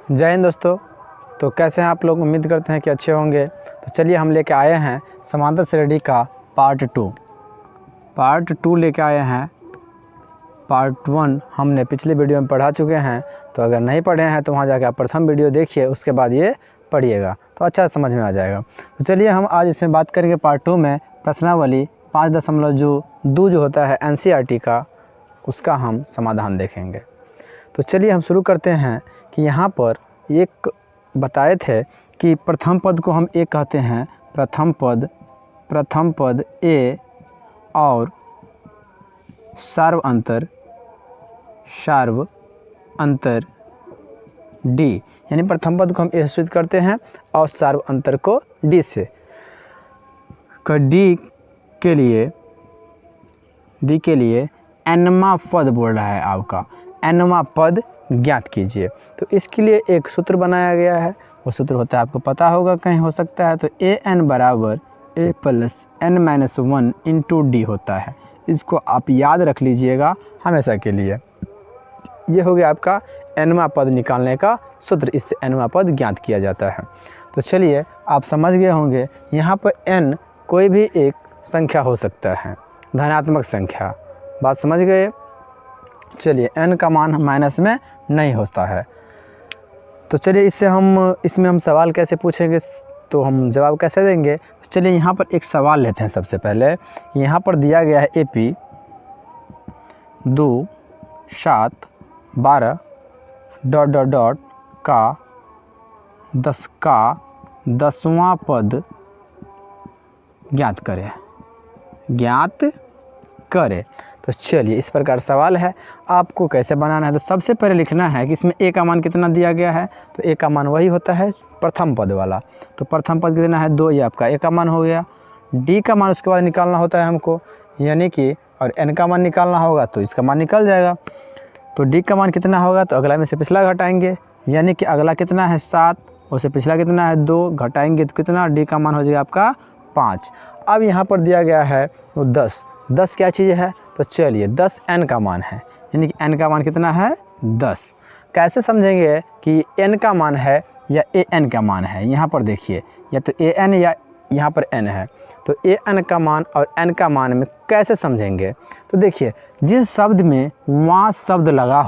जय हिंद दोस्तों। तो कैसे हैं आप लोग? उम्मीद करते हैं कि अच्छे होंगे। तो चलिए हम लेके आए हैं समांतर श्रेणी का पार्ट 2 लेके आए हैं। पार्ट 1 हमने पिछले वीडियो में पढ़ा चुके हैं, तो अगर नहीं पढ़े हैं तो वहाँ जाकर आप प्रथम वीडियो देखिए, उसके बाद ये पढ़िएगा तो अच्छा समझ में आ जाएगा। तो चलिए हम आज इसमें बात करेंगे पार्ट 2 में प्रश्नावली 5.2 जो होता है NCERT का, उसका हम समाधान देखेंगे। तो चलिए हम शुरू करते हैं कि यहाँ पर एक बताए थे कि प्रथम पद को हम एक कहते हैं, प्रथम पद ए और सार्व अंतर डी, यानी प्रथम पद को हम ए से सूचित करते हैं और सार्व अंतर को डी से। डी के लिए एनवा पद बोल रहा है आपका, एनवा पद ज्ञात कीजिए। तो इसके लिए एक सूत्र बनाया गया है, वो सूत्र होता है आपको पता होगा, कहीं हो सकता है। तो an बराबर a plus n minus 1 into D होता है। इसको आप याद रख लीजिएगा हमेशा के लिए। ये हो गया आपका nवा पद निकालने का सूत्र, इससे nवा पद ज्ञात किया जाता है। तो चलिए आप समझ गए होंगे, यहाँ पर n कोई भी एक संख्या हो सकता है, धनात्मक संख्या। बात समझ गए? चलिए n का मान माइनस में नहीं होता है। तो चलिए इसमें हम सवाल कैसे पूछेंगे, तो हम जवाब कैसे देंगे। तो चलिए यहाँ पर एक सवाल लेते हैं। सबसे पहले यहाँ पर दिया गया है AP 2 7 12 ... का 10वां पद ज्ञात करें। तो चलिए इस प्रकार सवाल है, आपको कैसे बनाना है। तो सबसे पहले लिखना है कि इसमें a का मान कितना दिया गया है। तो a का मान वही होता है प्रथम पद वाला। तो प्रथम पद कितना है 2, ये आपका a का मान हो गया। d का मान उसके बाद निकालना होता है हमको, यानी कि और n का मान निकालना होगा, तो इसका मान निकल जाएगा। तो d का मान कितना होगा, तो अगला में से पिछला घटाएंगे, यानी कि अगला कितना है 7, उससे पिछला कितना है 2, घटाएंगे तो कितना, d का मान हो जाएगा आपका 5। अब यहाँ पर दिया गया है वो 10 क्या चीज़ है। तो चलिए 10 n का मान है, यानी कि n का मान कितना है 10। कैसे समझेंगे कि n का मान है या an का मान है। यहाँ पर देखिए, या तो an या यहाँ पर n है। तो an का मान और n का मान में कैसे समझेंगे। तो देखिए, जिस शब्द में वहाँ शब्द लगा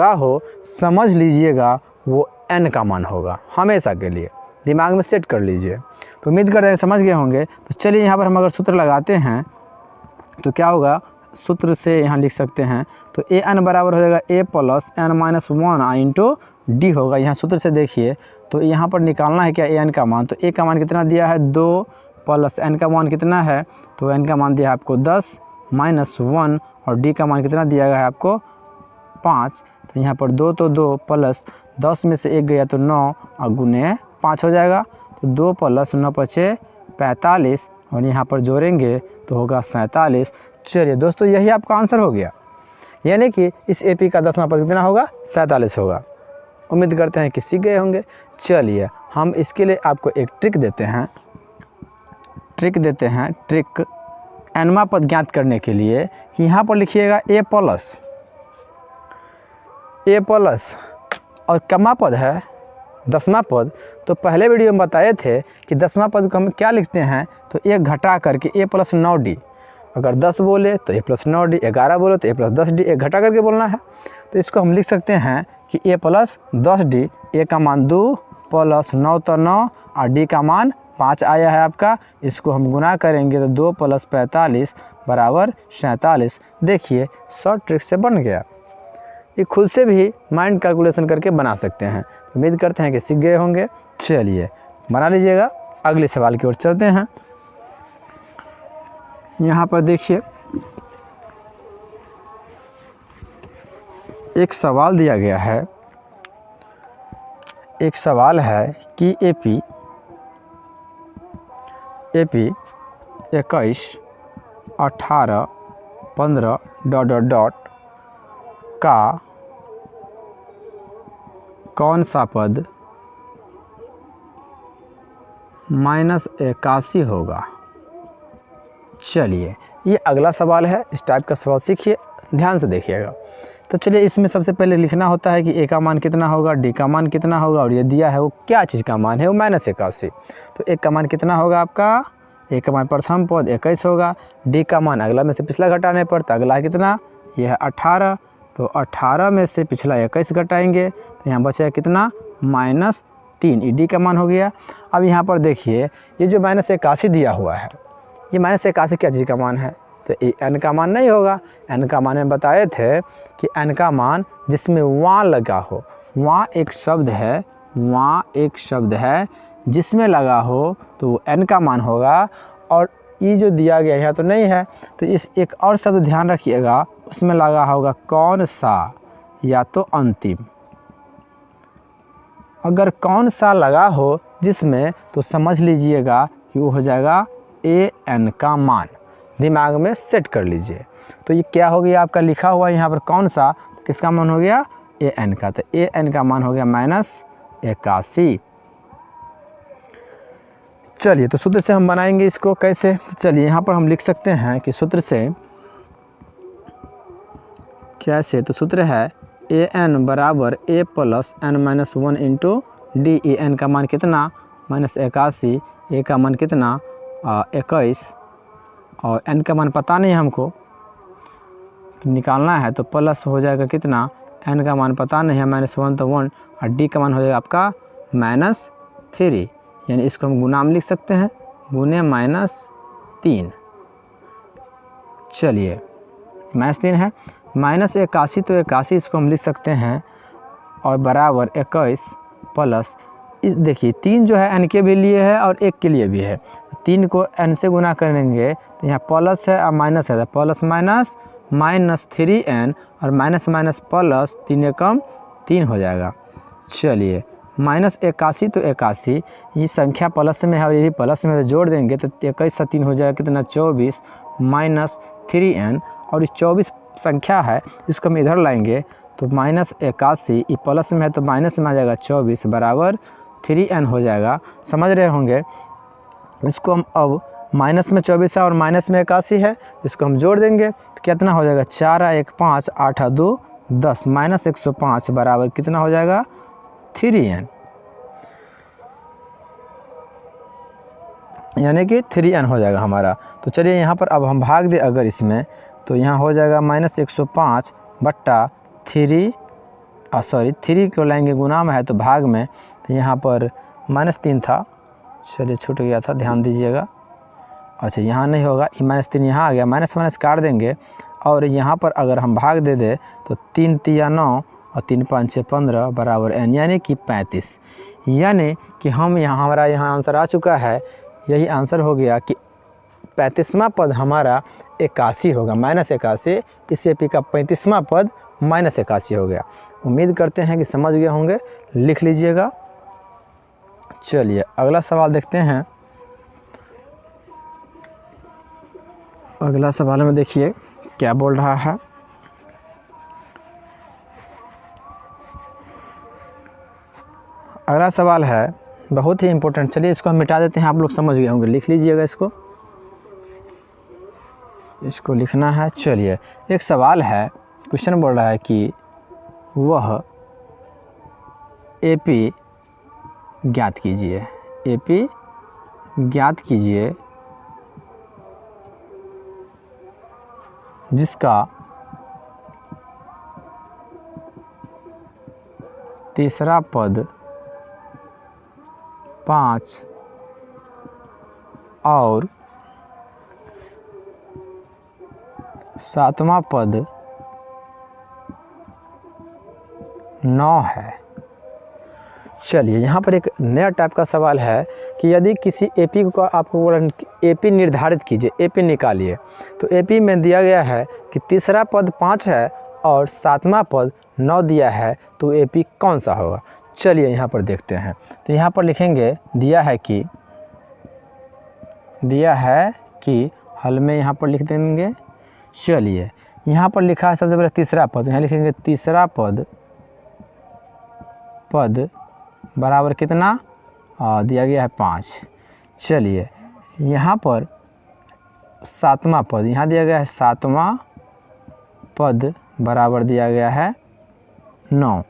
हो, समझ लीजिएगा वो n का मान होगा, हमेशा के लिए दिमाग में सेट कर लीजिए। तो उम्मीद करते हैं समझ गए होंगे। तो चलिए यहाँ पर हम अगर सूत्र लगाते हैं तो क्या होगा, सूत्र से यहाँ लिख सकते हैं। तो an बराबर हो जाएगा a plus n minus 1 into D होगा। यहाँ सूत्र से देखिए, तो यहाँ पर निकालना है क्या an का मान। तो a का मान कितना दिया है 2 प्लस n का मान कितना है, तो n का मान दिया है आपको 10 माइनस 1 और d का मान कितना दिया गया है आपको 5। तो यहाँ पर 2 तो 2 प्लस 10 में से 1 गया तो 9 और गुने 5 हो जाएगा। तो 2 प्लस 9 × 45 और यहाँ पर जोड़ेंगे तो होगा 47। चलिए दोस्तों, यही आपका आंसर हो गया, यानी कि इस AP का 10वां पद कितना होगा 47 होगा। उम्मीद करते हैं कि सीख गए होंगे। चलिए हम इसके लिए आपको एक ट्रिक देते हैं। ट्रिक nवां पद ज्ञात करने के लिए कि यहाँ पर लिखिएगा a प्लस और कमा पद है 10वां पद। तो पहले वीडियो में बताए थे कि 10वां पद को हम क्या लिखते हैं, तो 1 घटा करके a प्लस 9d। अगर 10 बोले तो a प्लस 9d, 11 बोले तो a प्लस 10d, 1 घटा करके बोलना है। तो इसको हम लिख सकते हैं कि a प्लस 10d, a का मान 2 प्लस 9 तो 9 और d का मान 5 आया है आपका। इसको हम गुना करेंगे तो 2 प्लस 45 बराबर 47। देखिए शॉर्ट ट्रिक से बन गया। ये खुद से भी माइंड कैलकुलेशन करके बना सकते हैं। उम्मीद करते हैं कि सीख गए होंगे। चलिए बना लीजिएगा। अगले सवाल की ओर चलते हैं। यहाँ पर देखिए, एक सवाल दिया गया है। एक सवाल है कि AP 21 18 15 ... का कौन सा पद -81 होगा। चलिए ये अगला सवाल है। इस टाइप का सवाल सीखिए, ध्यान से देखिएगा। तो चलिए इसमें सबसे पहले लिखना होता है कि ए का मान कितना होगा, डी का मान कितना होगा, और ये दिया है वो क्या चीज़ का मान है, वो -81। तो ए का मान कितना होगा आपका, ए का मान प्रथम पद 21 होगा, डी का मान अगला में से पिछला घटाने पर, तो अगला कितना, ये है 18। तो 18 में से पिछला 21 घटाएंगे तो यहाँ बचेगा कितना, -3, ये डी का मान हो गया। अब यहाँ पर देखिए ये जो -81 दिया हुआ है, ये -81 क्या चीज़ का मान है, तो ये एन का मान नहीं होगा। एन का मान हम बताए थे कि एन का मान जिसमें वहाँ लगा हो, वहाँ एक शब्द है, वहाँ एक शब्द है जिसमें लगा हो तो वो एन का मान होगा। और ये जो दिया गया यहाँ तो नहीं है, तो इस एक और शब्द ध्यान रखिएगा, उसमें लगा होगा कौन सा या तो अंतिम। अगर कौन सा लगा हो जिसमें, तो समझ लीजिएगा कि वो हो जाएगा ए एन का मान। दिमाग में सेट कर लीजिए। तो ये क्या हो गया आपका लिखा हुआ यहाँ पर कौन सा, किसका मान हो गया, ए एन का। तो ए एन का मान हो गया -81। चलिए तो सूत्र से हम बनाएंगे इसको कैसे, तो चलिए यहाँ पर हम लिख सकते हैं कि सूत्र से कैसे, तो सूत्र है ए एन बराबर A plus N minus 1 into D. A N का मान कितना, -81, ए का मान कितना 21, और एन का मान पता नहीं हमको निकालना है, तो प्लस हो जाएगा कितना, एन का मान पता नहीं है, -1 तो 1, और डी का मान हो जाएगा आपका -3, यानी इसको हम गुना में लिख सकते हैं, गुने -3। चलिए -3 है, -81 तो 81 इसको हम लिख सकते हैं, और बराबर 21 प्लस, देखिए 3 जो है एन के भी लिए है और 1 के लिए भी है, 3 को एन से गुना करेंगे तो यहाँ प्लस है और माइनस है, प्लस माइनस -3n, और माइनस माइनस प्लस 3 एकम 3 हो जाएगा। चलिए -81 तो 81, ये संख्या प्लस में है और ये भी प्लस में है, तो जोड़ देंगे तो 21 से 3 हो जाएगा कितना, 24 -3n, और ये 24 संख्या है, इसको हम इधर लाएंगे तो -81, ये प्लस में है तो माइनस में आ जाएगा 24 बराबर 3n हो जाएगा। समझ रहे होंगे। इसको हम अब माइनस में 24 है और माइनस में 81 है, इसको हम जोड़ देंगे तो कितना हो जाएगा, 4 1 5 8 2 10, -105 बराबर कितना हो जाएगा, 3n, यानी कि 3n हो जाएगा हमारा। तो चलिए यहाँ पर अब हम भाग दें अगर इसमें, तो यहाँ हो जाएगा -105 बट्टा 3 को लाएंगे गुना में है तो भाग में, तो यहाँ पर -3 था, चलिए छूट गया था, ध्यान दीजिएगा। अच्छा यहाँ नहीं होगा, -3 यहाँ आ गया, माइनस माइनस काट देंगे, और यहाँ पर अगर हम भाग दे दें तो 3 3 9 और 3 5 6 15 बराबर n, यानी कि 35। यानी कि हम यहाँ, हमारा यहाँ आंसर आ चुका है, यही आंसर हो गया कि 35वां पद हमारा 81 होगा, -81। इस एपी का 35वां पद -81 हो गया। उम्मीद करते हैं कि समझ गए होंगे, लिख लीजिएगा। चलिए अगला सवाल देखते हैं। अगला सवाल में देखिए क्या बोल रहा है। अगला सवाल है बहुत ही इम्पोर्टेंट, चलिए इसको हम मिटा देते हैं, आप लोग समझ गए होंगे, लिख लीजिएगा इसको लिखना है। चलिए एक सवाल है, क्वेश्चन बोल रहा है कि वह एपी ज्ञात कीजिए, एपी ज्ञात कीजिए जिसका तीसरा पद 5 और 7वां पद 9 है। चलिए यहाँ पर एक नया टाइप का सवाल है कि यदि किसी एपी को आपको बोला एपी निर्धारित कीजिए, एपी निकालिए, तो एपी में दिया गया है कि तीसरा पद 5 है और 7वां पद 9 दिया है, तो एपी कौन सा होगा। चलिए यहाँ पर देखते हैं, तो यहाँ पर लिखेंगे दिया है कि हल में यहाँ पर लिख देंगे। चलिए यहाँ पर लिखा है सबसे पहले तीसरा पद, यहाँ लिखेंगे तीसरा पद बराबर कितना दिया गया है 5। चलिए यहाँ पर 7वां पद, यहाँ दिया गया है 7वां पद बराबर दिया गया है 9।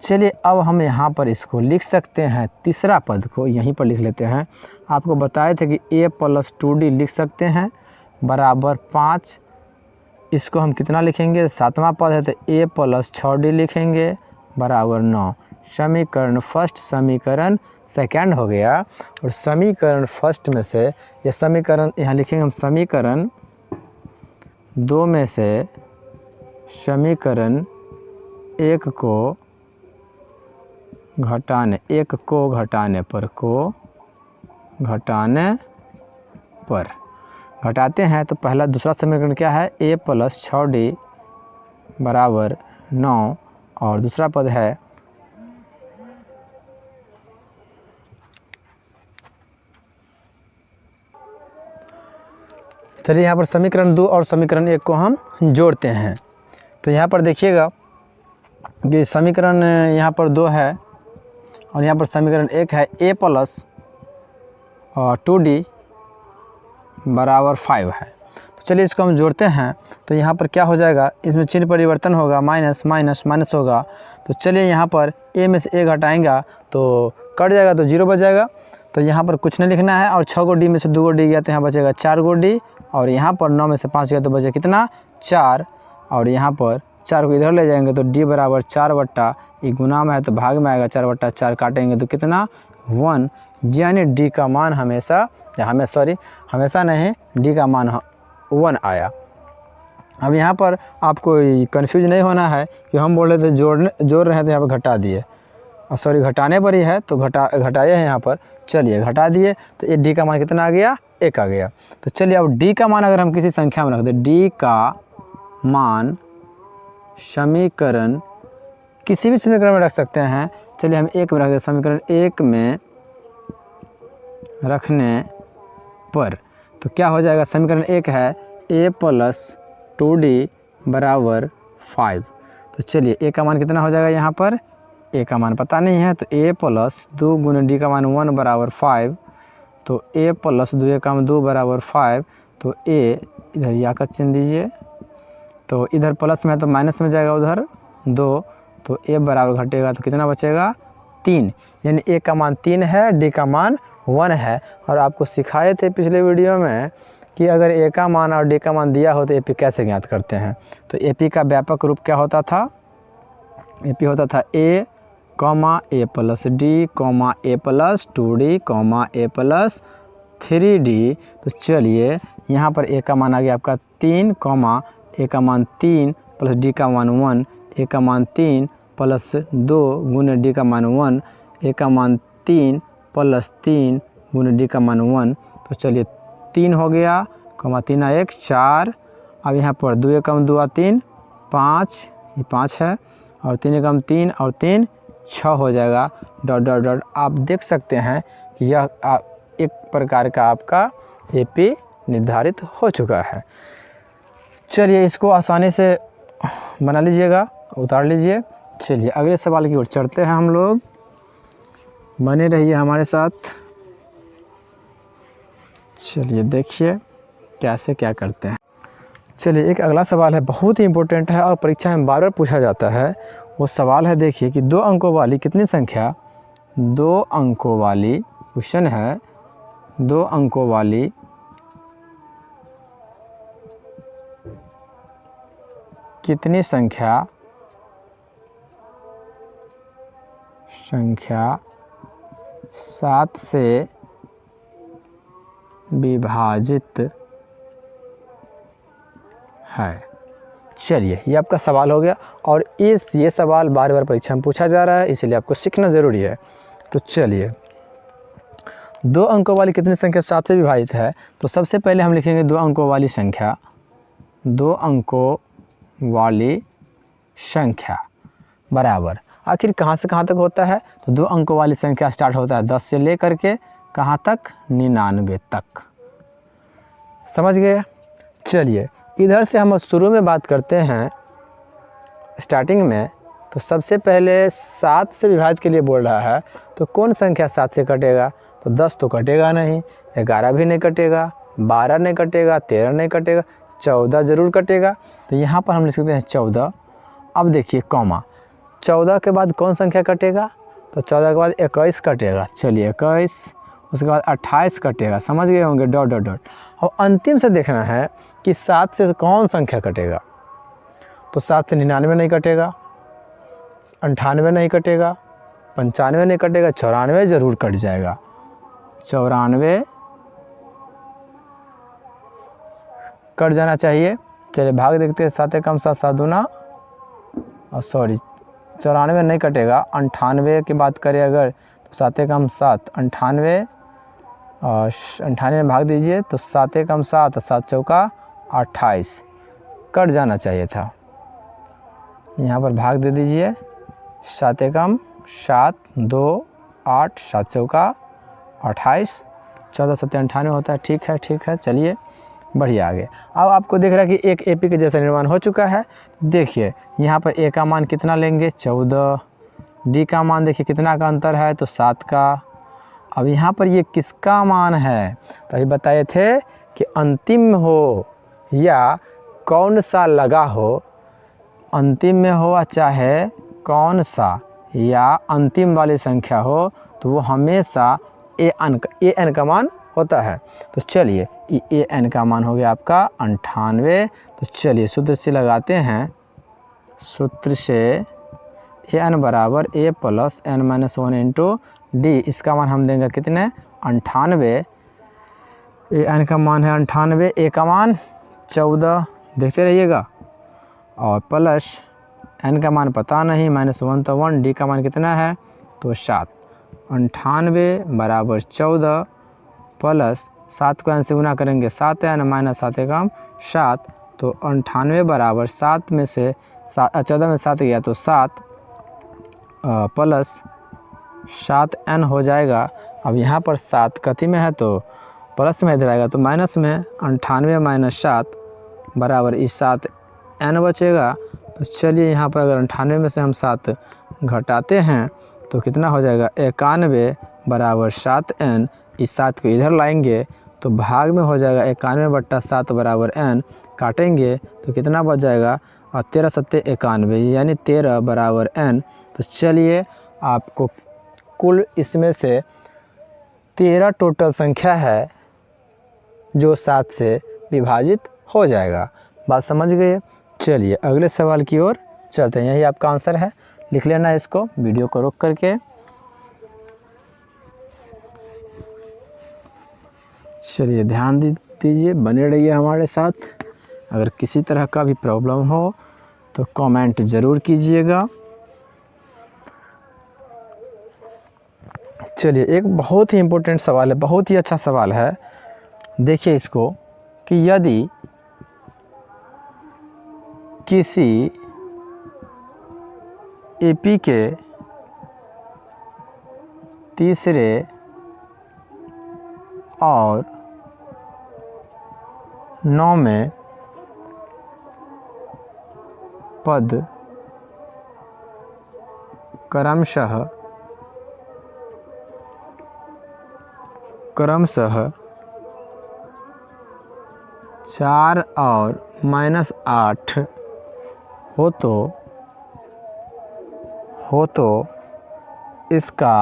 चलिए अब हम यहाँ पर इसको लिख सकते हैं, तीसरा पद को यहीं पर लिख लेते हैं। आपको बताए थे कि a + 2d लिख सकते हैं बराबर 5। इसको हम कितना लिखेंगे, सातवां पद है तो a + 6d लिखेंगे बराबर 9। समीकरण फर्स्ट समीकरण सेकंड हो गया। और समीकरण फर्स्ट में से ये समीकरण यहाँ लिखेंगे हम, समीकरण 2 में से समीकरण 1 को घटाने पर घटाते हैं तो पहला दूसरा समीकरण क्या है, a + 6d बराबर 9 और दूसरा पद है चलिए यहाँ पर समीकरण 2 और समीकरण 1 को हम जोड़ते हैं। तो यहाँ पर देखिएगा कि समीकरण यहाँ पर 2 है और यहाँ पर समीकरण 1 है, a + 2d बराबर 5 है। तो चलिए इसको हम जोड़ते हैं। तो यहाँ पर क्या हो जाएगा, इसमें चिन्ह परिवर्तन होगा, माइनस माइनस माइनस होगा। तो चलिए यहाँ पर a में से a घटाएंगा तो कट जाएगा तो 0 बच जाएगा। तो यहाँ पर कुछ नहीं लिखना है। और 6 को d में से 2 को d गया तो यहाँ बचेगा 4 को d। और यहाँ पर 9 में से 5 गया तो बचे कितना, 4। और यहाँ पर 4 को इधर ले जाएंगे तो d बराबर 4 बट्टा, ये गुना में है तो भाग में आएगा, 4 बट्टा 4 काटेंगे तो कितना 1। यानी d का मान हमेशा नहीं, d का मान 1 आया। अब यहाँ पर आपको कंफ्यूज नहीं होना है कि हम बोल रहे थे जोड़ रहे हैं तो यहाँ पर घटा दिए, सॉरी घटाने पर ही है तो घटाए हैं यहाँ पर। चलिए घटा दिए तो ये d का मान कितना आ गया, 1 आ गया। तो चलिए अब d का मान अगर हम किसी संख्या में रख दें, d का मान समीकरण किसी भी समीकरण में रख सकते हैं। चलिए हम 1 में रख दें, समीकरण 1 में रखने पर तो क्या हो जाएगा, समीकरण 1 है a + 2d बराबर 5। तो चलिए a का मान कितना हो जाएगा, यहाँ पर a का मान पता नहीं है तो a + 2 × d का मान 1 बराबर 5। तो a + 2 का मान 2 बराबर 5। तो a इधर या का चिन्ह दीजिए, तो इधर प्लस में है तो माइनस में जाएगा उधर 2। तो a बराबर घटेगा तो कितना बचेगा, 3। यानी a का मान 3 है, d का मान 1 है। और आपको सिखाए थे पिछले वीडियो में कि अगर a का मान और d का मान दिया हो तो AP कैसे ज्ञात करते हैं। तो AP का व्यापक रूप क्या होता था, AP होता था a, a + d, a + 2d, a + 3d। तो चलिए यहाँ पर a का मान आ गया आपका 3, a का मान 3 + d का मान 1, a का मान 3 + 2 × d का मान 1, a का मान 3 + 3 × d का मान 1। तो चलिए 3 हो गया, 3 1 4। अब यहाँ पर 2 × 2 3 5, ये 5 है, और 3 × 3 और 3 6 हो जाएगा, डॉट डॉट डॉट। आप देख सकते हैं कि यह एक प्रकार का आपका AP निर्धारित हो चुका है। चलिए इसको आसानी से बना लीजिएगा, उतार लीजिए। चलिए अगले सवाल की ओर चढ़ते हैं हम लोग, बने रहिए हमारे साथ। चलिए देखिए कैसे क्या करते हैं। चलिए एक अगला सवाल है, बहुत ही इम्पोर्टेंट है और परीक्षा में बार बार पूछा जाता है। वो सवाल है, देखिए कि 2 अंकों वाली कितनी संख्या, 2 अंकों वाली क्वेश्चन है, 2 अंकों वाली कितनी संख्या 7 से विभाजित है। चलिए ये आपका सवाल हो गया और ये सवाल बार बार परीक्षा में पूछा जा रहा है, इसलिए आपको सीखना ज़रूरी है। तो चलिए 2 अंकों वाली कितनी संख्या 7 से विभाजित है। तो सबसे पहले हम लिखेंगे 2 अंकों वाली संख्या, 2 अंकों वाली संख्या बराबर, आखिर कहाँ से कहाँ तक होता है। तो 2 अंकों वाली संख्या स्टार्ट होता है 10 से लेकर के कहाँ तक, 99 तक। समझ गए। चलिए इधर से हम शुरू में बात करते हैं स्टार्टिंग में। तो सबसे पहले 7 से विभाजित के लिए बोल रहा है, तो कौन संख्या 7 से कटेगा। तो 10 तो कटेगा नहीं, 11 भी नहीं कटेगा, 12 नहीं कटेगा, 13 नहीं कटेगा, 14 ज़रूर कटेगा। तो यहाँ पर हम लिख सकते हैं 14। अब देखिए कॉमा, 14 के बाद कौन संख्या कटेगा, तो 14 के बाद 21 कटेगा। चलिए 21, उसके बाद 28 कटेगा, समझ गए होंगे, डॉट डॉट डॉट। और अंतिम से देखना है कि 7 से कौन संख्या कटेगा, तो 7 से 99 नहीं कटेगा, 98 नहीं कटेगा, 95 नहीं कटेगा, 94 ज़रूर कट जाएगा। 94 कट जाना चाहिए। चलिए भाग देखते हैं, 7 कम 7 7 दूना, और सॉरी 94 नहीं कटेगा। 98 की बात करें अगर तो 7 कम 7 98, और 98 में भाग दीजिए तो 7 कम 7 7 चौका 28 कट जाना चाहिए था। यहाँ पर भाग दे दीजिए, 7 कम 7 2 8 7 चौका 28, 14 7 98 होता है। ठीक है चलिए बढ़िया आगे। अब आपको दिख रहा है कि एक एपी के जैसा निर्माण हो चुका है। देखिए यहाँ पर ए का मान कितना लेंगे, 14, डी का मान देखिए कितना का अंतर है, तो 7 का। अब यहाँ पर ये किसका मान है, तो अभी बताए थे कि अंतिम हो या कौन सा लगा हो, अंतिम में हो चाहे कौन सा या अंतिम वाली संख्या हो, तो वो हमेशा ए एन का मान होता है। तो चलिए ए एन का मान हो गया आपका 98। तो चलिए सूत्र से लगाते हैं, सूत्र से ए एन बराबर A plus N minus 1 into D. इसका मान हम देंगे कितने, 98। ए एन का मान है 98, ए का मान 14, देखते रहिएगा, और प्लस एन का मान पता नहीं, -1 तो 1, डी का मान कितना है तो 7। 98 बराबर 14 प्लस 7 को एन से गुना करेंगे 7 एन माइनस 7 एकम 7, तो 98 बराबर 7 में से 14 में 7 गया तो 7 प्लस 7 एन हो जाएगा। अब यहाँ पर 7 कथी में है तो प्लस में इधर आएगा तो माइनस में, 98 माइनस 7 बराबर इस 7 एन बचेगा। तो चलिए यहाँ पर अगर 98 में से हम 7 घटाते हैं तो कितना हो जाएगा, 91 बराबर 7 एन। इस 7 को इधर लाएंगे तो भाग में हो जाएगा 91/7 बराबर एन, काटेंगे तो कितना बच जाएगा, और 13 7 91 यानी 13 बराबर एन। तो चलिए आपको कुल इसमें से 13 टोटल संख्या है जो 7 से विभाजित हो जाएगा। बात समझ गए। चलिए अगले सवाल की ओर चलते हैं, यही आपका आंसर है, लिख लेना इसको वीडियो को रोक करके। चलिए ध्यान दीजिए, बने रहिए हमारे साथ। अगर किसी तरह का भी प्रॉब्लम हो तो कमेंट ज़रूर कीजिएगा। चलिए एक बहुत ही इम्पोर्टेंट सवाल है, बहुत ही अच्छा सवाल है। देखिए इसको कि यदि किसी एपी के तीसरे और 9वें पद क्रमशः 4 और -8 हो तो इसका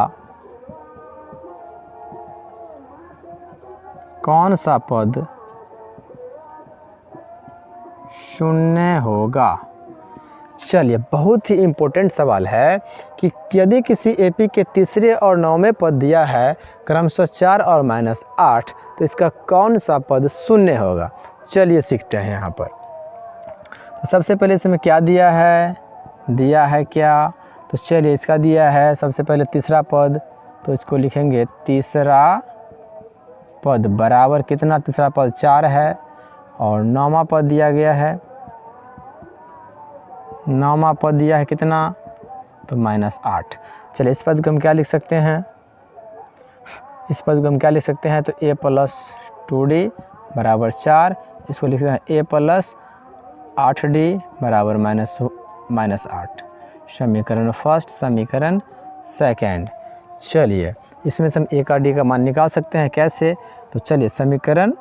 कौन सा पद शून्य होगा। चलिए बहुत ही इम्पोर्टेंट सवाल है कि यदि किसी एपी के तीसरे और 9वें पद दिया है क्रमशः 4 और -8 तो इसका कौन सा पद शून्य होगा। चलिए सीखते हैं यहाँ पर। तो सबसे पहले इसमें क्या दिया है क्या, तो चलिए इसका दिया है सबसे पहले तीसरा पद, तो इसको लिखेंगे तीसरा पद बराबर कितना, तीसरा पद 4 है, और 9वां पद दिया गया है, 9वां पद दिया है कितना तो -8। चलिए इस पद को हम क्या लिख सकते हैं, इस पद को हम क्या लिख सकते हैं तो a + 2d बराबर 4, इसको लिख सकते हैं a + 8d बराबर -8। समीकरण फर्स्ट, समीकरण सेकंड। चलिए इसमें से हम a का d का मान निकाल सकते हैं, कैसे, तो चलिए समीकरण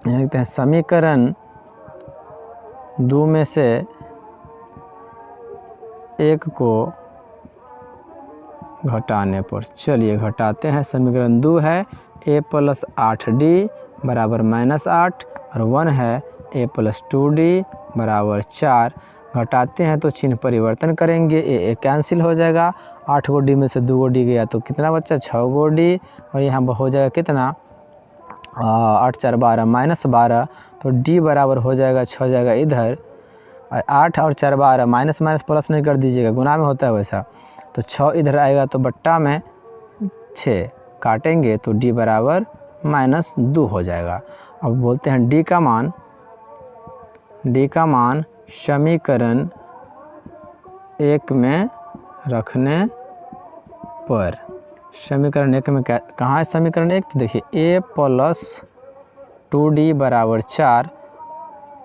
यहाँ लिखते हैं, समीकरण 2 में से 1 को घटाने पर, चलिए घटाते हैं। समीकरण 2 है a + 8d बराबर -8 और 1 है a + 2d बराबर 4। घटाते हैं तो चिन्ह परिवर्तन करेंगे, a कैंसिल हो जाएगा। 8 गो डी में से 2 गो डी गया तो कितना बच्चा 6 गो डी, और यहाँ हो जाएगा कितना 8 4 12 -12, तो d बराबर हो जाएगा 6 जाएगा इधर, और 8 और 4 12 माइनस माइनस प्लस नहीं कर दीजिएगा, गुना में होता है वैसा, तो 6 इधर आएगा तो बट्टा में 6 काटेंगे तो d बराबर -2 हो जाएगा। अब बोलते हैं d का मान समीकरण 1 में रखने पर, समीकरण 1 में क्या कहाँ है समीकरण 1, तो देखिए a + 2d बराबर 4,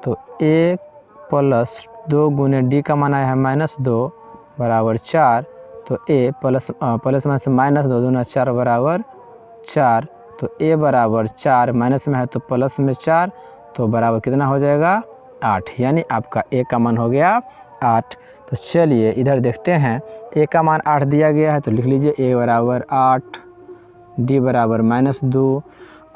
तो a + 2 गुने d का मान आया है -2 बराबर 4, तो a प्लस में से -2 दूना 4 बराबर 4, तो a बराबर 4, माइनस में है तो प्लस में 4, तो बराबर कितना हो जाएगा 8, यानी आपका a का मान हो गया 8। तो चलिए इधर देखते हैं, a का मान 8 दिया गया है तो लिख लीजिए a बराबर 8, d बराबर -2।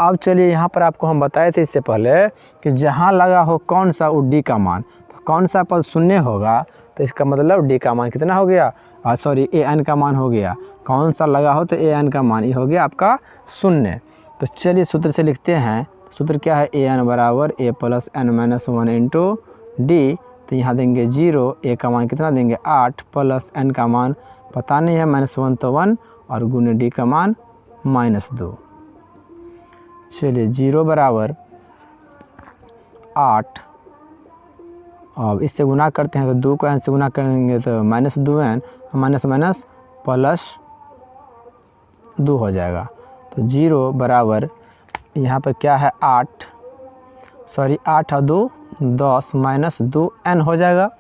अब चलिए यहाँ पर आपको हम बताए थे इससे पहले कि जहाँ लगा हो कौन सा वो d का मान, तो कौन सा पद शून्य होगा, तो इसका मतलब d का मान कितना हो गया, सॉरी an का मान हो गया, कौन सा लगा हो तो an का मान ये हो गया आपका 0। तो चलिए सूत्र से लिखते हैं, सूत्र क्या है, an बराबर a + n - 1 इंटू d, तो यहाँ देंगे 0, a का मान कितना देंगे 8 प्लस n का मान पता नहीं है -1 तो 1, और गुने d का मान -2। चलिए 0 बराबर 8, अब इससे गुना करते हैं तो 2 को n से गुना करेंगे तो -2n, माइनस माइनस +2 हो जाएगा। तो 0 बराबर यहाँ पर क्या है 8 और 2 10 -2n हो जाएगा।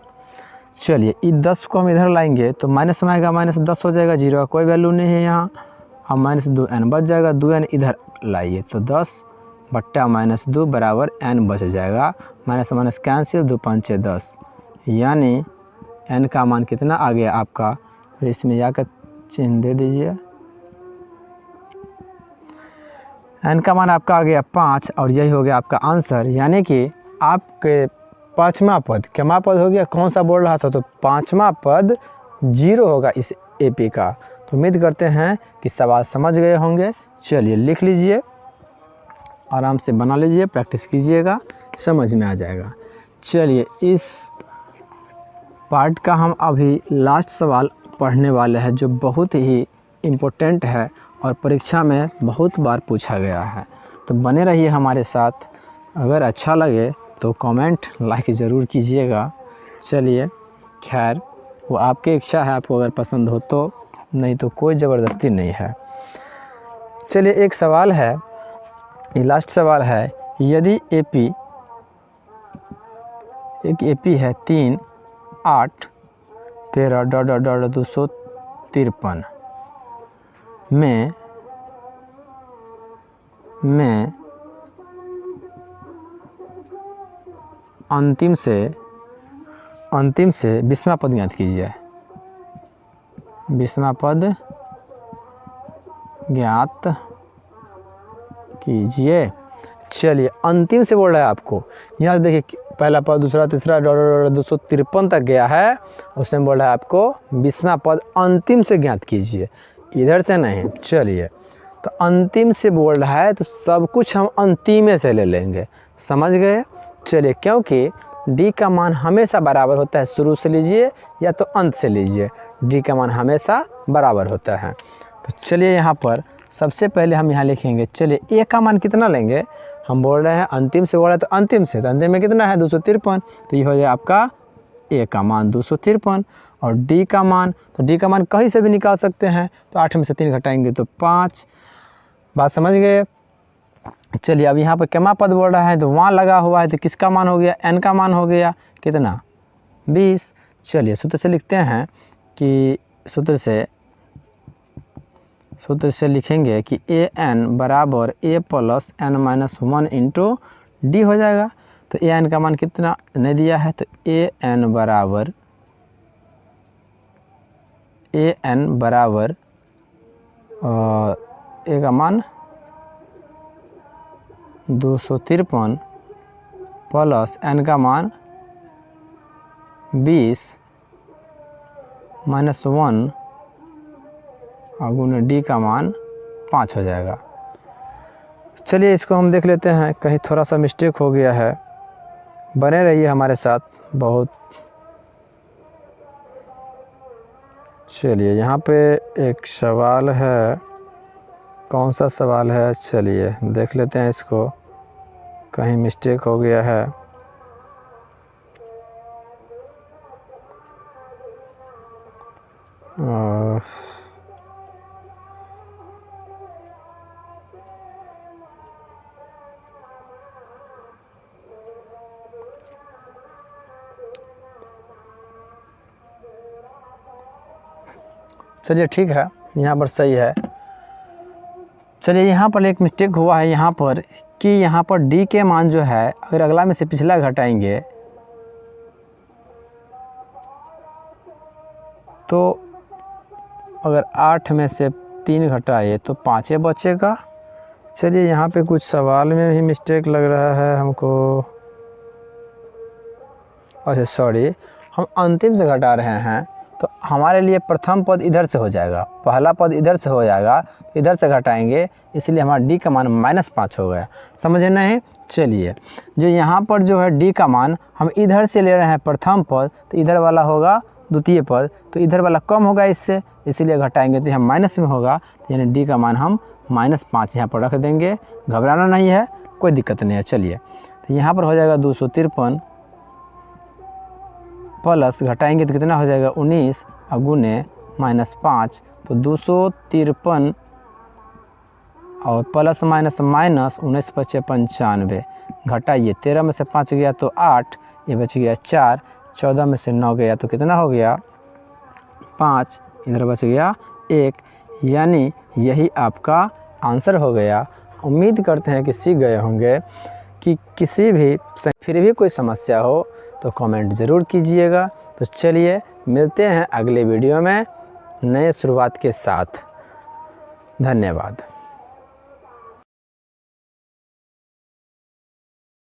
चलिए इस 10 को हम इधर लाएंगे तो माइनस में आएगा -10 हो जाएगा, 0 का कोई वैल्यू नहीं है यहाँ, अब -2n बच जाएगा, 2n इधर लाइए तो 10 बट्टा -2 बराबर n बच जाएगा, माइनस माइनस कैंसिल, 2 5 10, यानी n का मान कितना आ गया आपका, फिर इसमें जाकर चिन्ह दे दीजिए, n का मान आपका आ गया 5, और यही हो गया आपका आंसर। यानी कि आपके पाँचवा पद क्या पद हो गया, कौन सा बोल रहा था, तो पाँचवा पद 0 होगा इस AP का। तो उम्मीद करते हैं कि सवाल समझ गए होंगे। चलिए लिख लीजिए, आराम से बना लीजिए, प्रैक्टिस कीजिएगा, समझ में आ जाएगा। चलिए इस पार्ट का हम अभी लास्ट सवाल पढ़ने वाले हैं, जो बहुत ही इम्पोर्टेंट है और परीक्षा में बहुत बार पूछा गया है। तो बने रहिए हमारे साथ, अगर अच्छा लगे तो कमेंट लाइक ज़रूर कीजिएगा। चलिए खैर वो आपकी इच्छा है, आपको अगर पसंद हो तो, नहीं तो कोई ज़बरदस्ती नहीं है। चलिए एक सवाल है, ये लास्ट सवाल है, यदि AP एक AP है 3 8 13 253 में अंतिम से 20वां पद ज्ञात कीजिए, 20वां पद ज्ञात कीजिए। चलिए अंतिम से बोल रहा है आपको, यहाँ देखिए पहला पद दूसरा तीसरा 253 तक गया है, उसमें बोल रहा है आपको 20वां पद अंतिम से ज्ञात कीजिए, इधर से नहीं। चलिए तो अंतिम से बोल रहा है तो सब कुछ हम अंतिम से ले लेंगे, समझ गए। चलिए क्योंकि d का मान हमेशा बराबर होता है, शुरू से लीजिए या तो अंत से लीजिए, d का मान हमेशा बराबर होता है। तो चलिए यहाँ पर सबसे पहले हम यहाँ लिखेंगे, चलिए a का मान कितना लेंगे, हम बोल रहे हैं अंतिम से बोल रहे हैं तो अंतिम से, तो अंतिम में कितना है 253, तो ये हो जाए आपका a का मान 253, और d का मान, तो d का मान कहीं से भी निकाल सकते हैं, तो 8 में से 3 घटाएंगे तो 5, बात समझ गए। चलिए अब यहाँ पर क्या पद बोल रहा है, तो वहाँ लगा हुआ है तो किसका मान हो गया, n का मान हो गया कितना 20। चलिए सूत्र से लिखते हैं कि सूत्र से लिखेंगे कि an बराबर a + n - 1 इंटू d हो जाएगा। तो an का मान कितना नहीं दिया है, तो an बराबर ए एन बराबर ए का मान 253 प्लस एन का मान 20 -1 और गुने डी का मान 5 हो जाएगा। चलिए इसको हम देख लेते हैं, कहीं थोड़ा सा मिस्टेक हो गया है। बने रहिए हमारे साथ बहुत। चलिए यहाँ पे एक सवाल है, कौन सा सवाल है, चलिए देख लेते हैं इसको, कहीं मिस्टेक हो गया है। चलिए ठीक है, यहाँ पर सही है। चलिए यहाँ पर एक मिस्टेक हुआ है यहाँ पर कि यहाँ पर डी के मान जो है अगर अगला में से पिछला घटाएंगे तो अगर 8 में से 3 घटाए तो 5 बचेगा। चलिए यहाँ पे कुछ सवाल में भी मिस्टेक लग रहा है हमको। अच्छा सॉरी, हम अंतिम से घटा रहे हैं तो हमारे लिए प्रथम पद इधर से हो जाएगा, पहला पद इधर से हो जाएगा, तो इधर से घटाएंगे, इसलिए हमारा डी का मान -5 हो गया। समझे नहीं? चलिए जो यहाँ पर जो है डी का मान हम इधर से ले रहे हैं प्रथम पद, तो इधर वाला होगा द्वितीय पद, तो इधर वाला कम होगा इससे, इसीलिए घटाएंगे तो यहाँ माइनस में होगा, तो यानी डी का मान हम -5 यहाँ पर रख देंगे। घबराना नहीं है, कोई दिक्कत नहीं है। चलिए तो यहाँ पर हो जाएगा 253 प्लस घटाएंगे तो कितना हो जाएगा 19 और गुने -5, तो 253 और प्लस माइनस 19 × 95 घटाइए, 13 में से 5 गया तो 8, ये बच गया 4, 14 में से 9 गया तो कितना हो गया 5, इधर बच गया 1, यानी यही आपका आंसर हो गया। उम्मीद करते हैं कि सीख गए होंगे। कि किसी भी फिर भी कोई समस्या हो तो कमेंट ज़रूर कीजिएगा। तो चलिए मिलते हैं अगले वीडियो में नए शुरुआत के साथ। धन्यवाद।